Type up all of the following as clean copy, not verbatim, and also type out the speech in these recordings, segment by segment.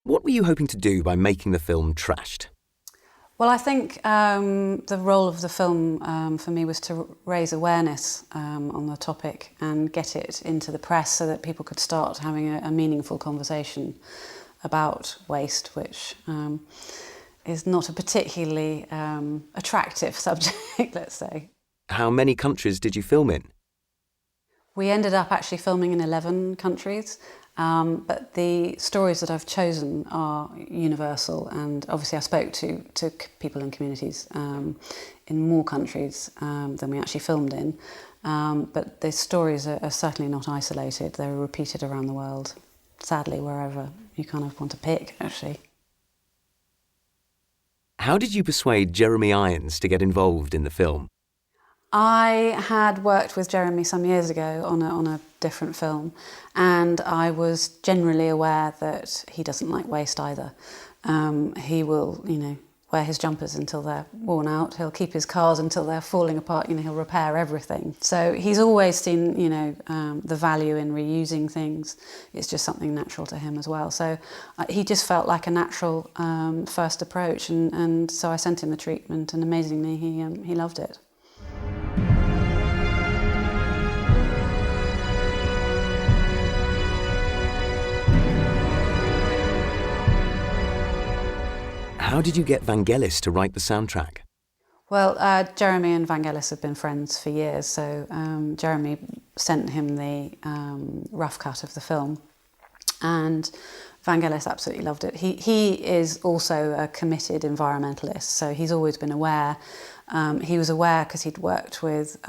What were you hoping to do by making the film Trashed? Well, I think the role of the film for me was to raise awareness on the topic and get it into the press so that people could start having a meaningful conversation about waste, which is not a particularly attractive subject, let's say. How many countries did you film in? We ended up actually filming in 11 countries, but the stories that I've chosen are universal, and obviously I spoke to people in communities in more countries than we actually filmed in, but the stories are certainly not isolated. They're repeated around the world, sadly, wherever you kind of want to pick, actually. How did you persuade Jeremy Irons to get involved in the film? I had worked with Jeremy some years ago on a different film, and I was generally aware that he doesn't like waste either. He will, wear his jumpers until they're worn out. He'll keep his cars until they're falling apart. He'll repair everything. So he's always seen, the value in reusing things. It's just something natural to him as well. So he just felt like a natural first approach, and so I sent him the treatment, and amazingly, he loved it. How did you get Vangelis to write the soundtrack? Well, Jeremy and Vangelis have been friends for years, so Jeremy sent him the rough cut of the film, and Vangelis absolutely loved it. He is also a committed environmentalist, so he's always been aware. He was aware because he'd worked with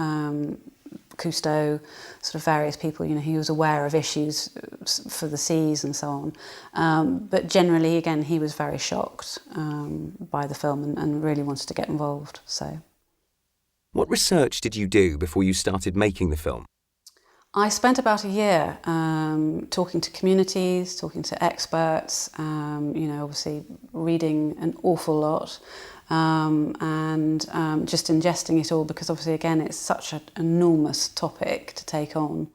Cousteau, sort of various people, he was aware of issues for the seas and so on. But generally, again, he was very shocked by the film and really wanted to get involved. So, what research did you do before you started making the film? I spent about a year talking to communities, talking to experts, obviously reading an awful lot, and just ingesting it all, because obviously, again, it's such an enormous topic to take on.